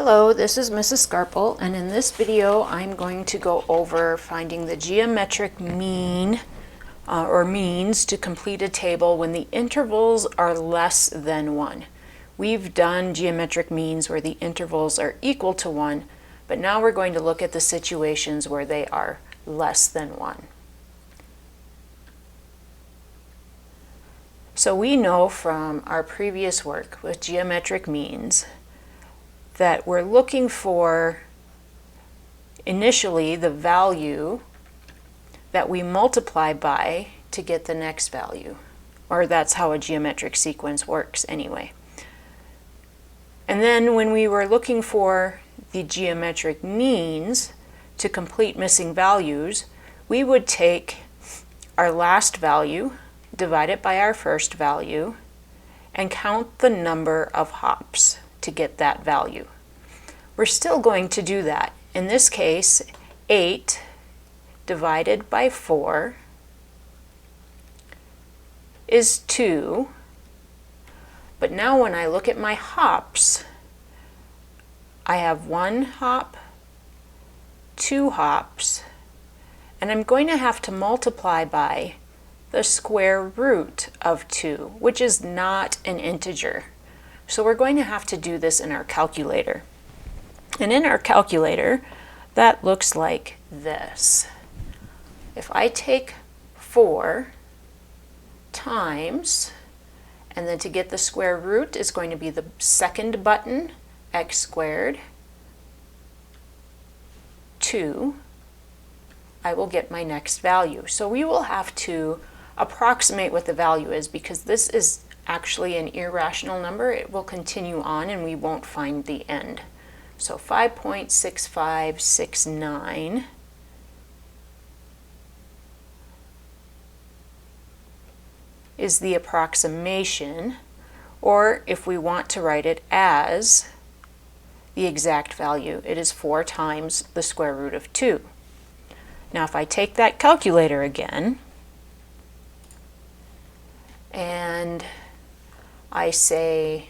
Hello, this is Mrs. Scarple, and in this video I'm going to go over finding the geometric mean or means to complete a table when the intervals are less than 1. We've done geometric means where the intervals are equal to 1, but now we're going to look at the situations where they are less than 1. So we know from our previous work with geometric means that we're looking for initially the value that we multiply by to get the next value, or that's how a geometric sequence works anyway. And then when we were looking for the geometric means to complete missing values, we would take our last value, divide it by our first value, and count the number of hops to get that value. We're still going to do that. In this case, 8 divided by 4 is 2. But now when I look at my hops, I have 1 hop, 2 hops, and I'm going to have to multiply by the square root of 2, which is not an integer. So we're going to have to do this in our calculator. And in our calculator, that looks like this. If I take 4 times, and then to get the square root is going to be the second button, x squared, 2, I will get my next value. So we will have to approximate what the value is, because this is actually an irrational number. It will continue on and we won't find the end. So 5.6569 is the approximation, or if we want to write it as the exact value, it is 4 times the square root of 2. Now if I take that calculator again, and I say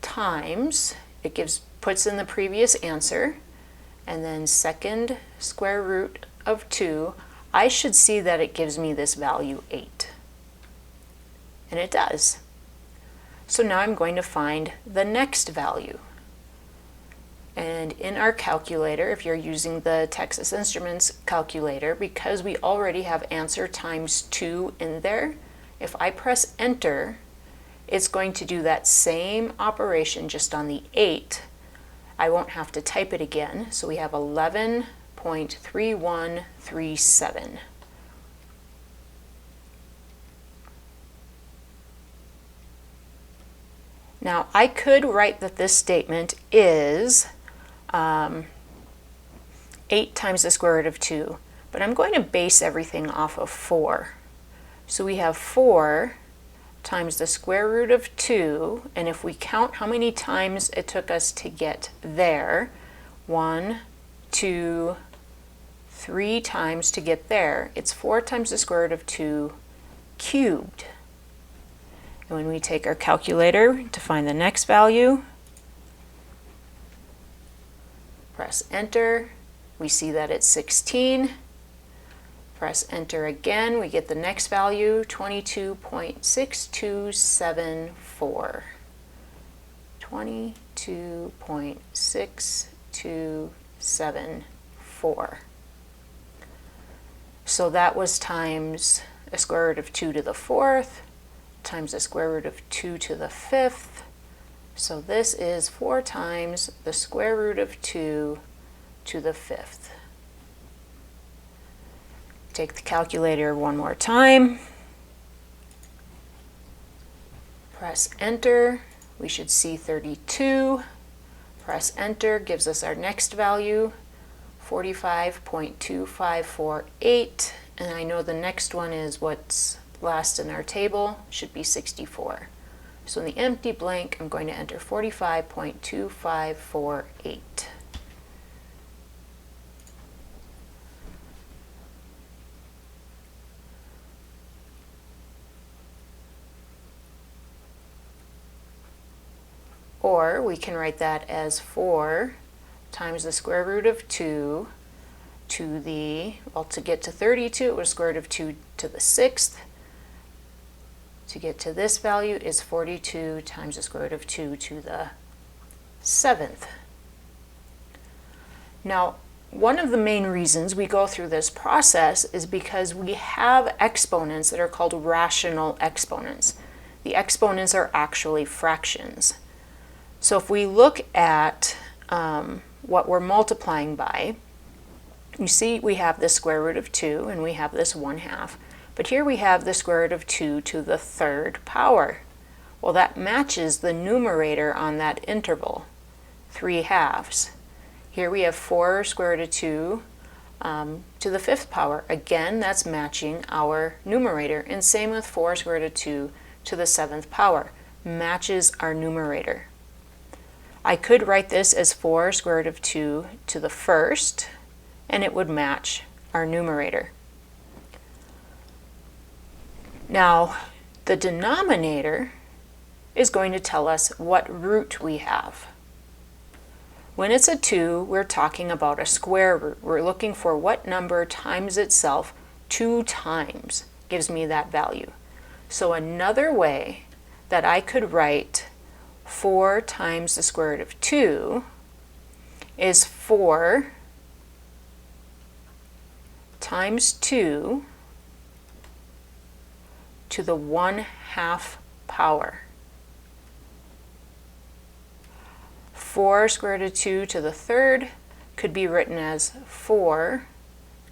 times, it puts in the previous answer, and then second square root of 2, I should see that it gives me this value 8. And it does. So now I'm going to find the next value. And in our calculator, if you're using the Texas Instruments calculator, because we already have answer times 2 in there, if I press enter, it's going to do that same operation just on the 8. I won't have to type it again, so we have 11.3137. Now I could write that this statement is 8 times the square root of 2, but I'm going to base everything off of 4. So we have 4 times the square root of 2, and if we count how many times it took us to get there, 1, 2, 3 times to get there, it's 4 times the square root of 2 cubed. And when we take our calculator to find the next value, press enter, we see that it's 16. Press enter again, we get the next value, 22.6274. 22.6274. So that was times the square root of 2 to the 4th, times the square root of 2 to the 5th. So this is 4 times the square root of 2 to the 5th. Take the calculator one more time. Press enter. We should see 32. Press enter gives us our next value, 45.2548. And I know the next one is what's last in our table, should be 64. So in the empty blank, I'm going to enter 45.2548. 4, we can write that as 4 times the square root of 2 to the, well, to get to 32, it was square root of 2 to the 6th. To get to this value is 42 times the square root of 2 to the 7th. Now, one of the main reasons we go through this process is because we have exponents that are called rational exponents. The exponents are actually fractions. So if we look at what we're multiplying by, you see we have the square root of 2 and we have this 1/2. But here we have the square root of 2 to the 3rd power. Well, that matches the numerator on that interval, 3/2. Here we have 4 square root of 2 to the 5th power. Again, that's matching our numerator. And same with 4 square root of 2 to the 7th power. Matches our numerator. I could write this as 4 square root of 2 to the 1st, and it would match our numerator. Now, the denominator is going to tell us what root we have. When it's a 2, we're talking about a square root. We're looking for what number times itself 2 times gives me that value. So another way that I could write 4 times the square root of 2 is 4 times 2 to the 1/2 power. 4 square root of 2 to the 3rd could be written as 4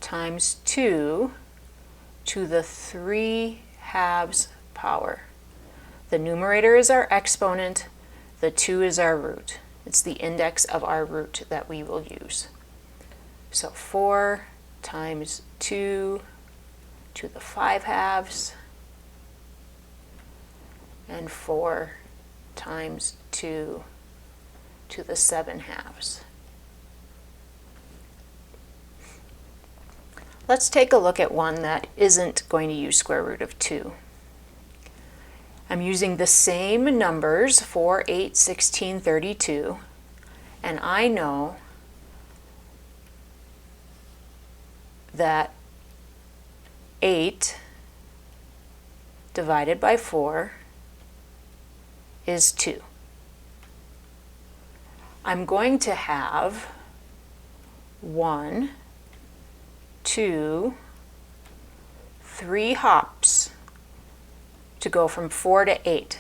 times 2 to the 3/2 power. The numerator is our exponent, the 2 is our root. It's the index of our root that we will use. So 4 times 2 to the 5/2 and 4 times 2 to the 7/2. Let's take a look at one that isn't going to use square root of 2. I'm using the same numbers, 4, 8, 16, 32, and I know that 8 divided by 4 is 2. I'm going to have 1, 2, 3 hops to go from 4 to 8.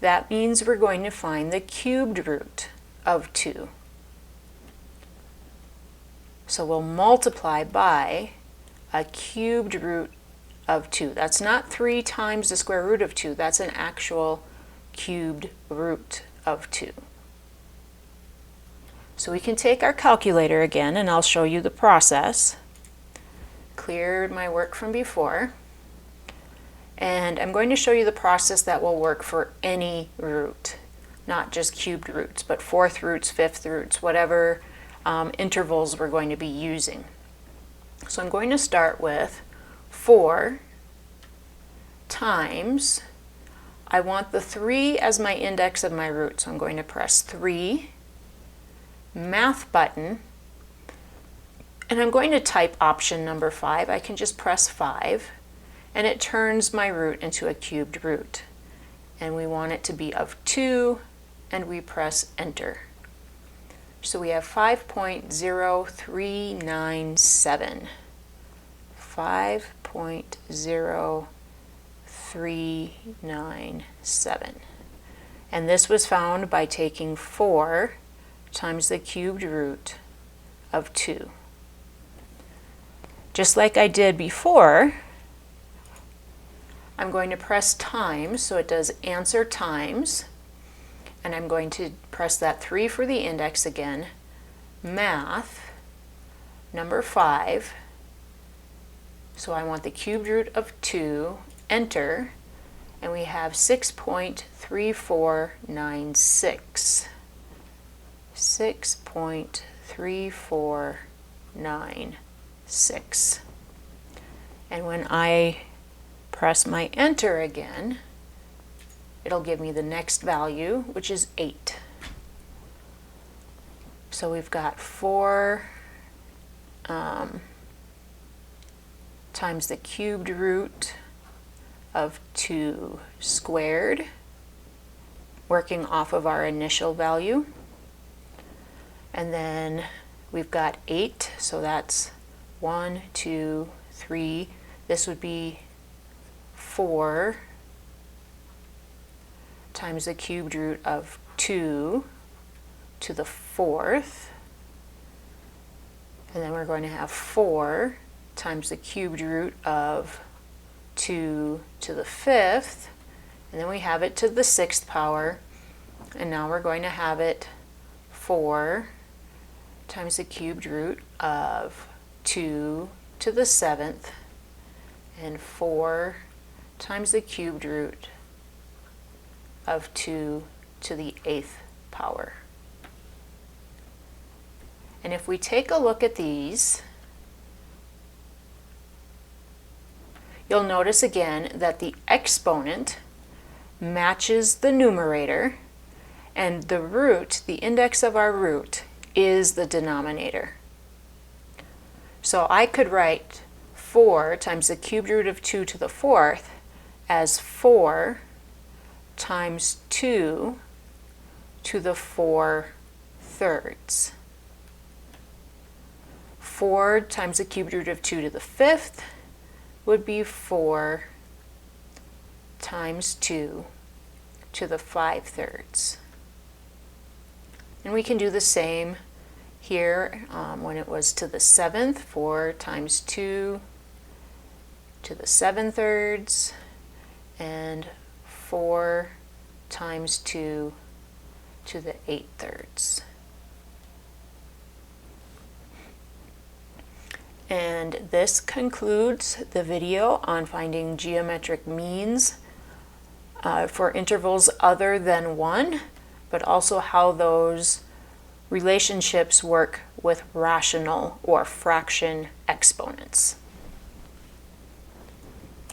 That means we're going to find the cubed root of 2. So we'll multiply by a cubed root of 2. That's not 3 times the square root of 2. That's an actual cubed root of 2. So we can take our calculator again, and I'll show you the process. Cleared my work from before. And I'm going to show you the process that will work for any root, not just cubed roots, but 4th roots, 5th roots, whatever intervals we're going to be using. So I'm going to start with 4 times, I want the 3 as my index of my root, so I'm going to press 3, math button, and I'm going to type option number 5. I can just press 5, and it turns my root into a cubed root. And we want it to be of 2, and we press enter. So we have 5.0397. 5.0397. And this was found by taking 4 times the cubed root of 2. Just like I did before, I'm going to press times, so it does answer times, and I'm going to press that 3 for the index again, math, number 5, so I want the cubed root of 2, enter, and we have 6.3496. 6.3496. And when I press my enter again, it'll give me the next value, which is 8. So we've got 4 times the cubed root of 2 squared, working off of our initial value. And then we've got 8, so that's 1, 2, 3. This would be 4 times the cubed root of 2 to the 4th. And then we're going to have 4 times the cubed root of 2 to the 5th. And then we have it to the 6th power. And now we're going to have it 4 times the cubed root of 2 to the 7th. And 4 times the cubed root of 2 to the 8th power. And if we take a look at these, you'll notice again that the exponent matches the numerator, and the root, the index of our root, is the denominator. So I could write 4 times the cubed root of 2 to the 4th as 4 times 2 to the 4/3. 4 times the cubed root of 2 to the 5th would be 4 times 2 to the 5/3. And we can do the same here when it was to the 7th, 4 times 2 to the 7/3, and 4 times 2 to the 8/3. And this concludes the video on finding geometric means for intervals other than 1, but also how those relationships work with rational or fraction exponents.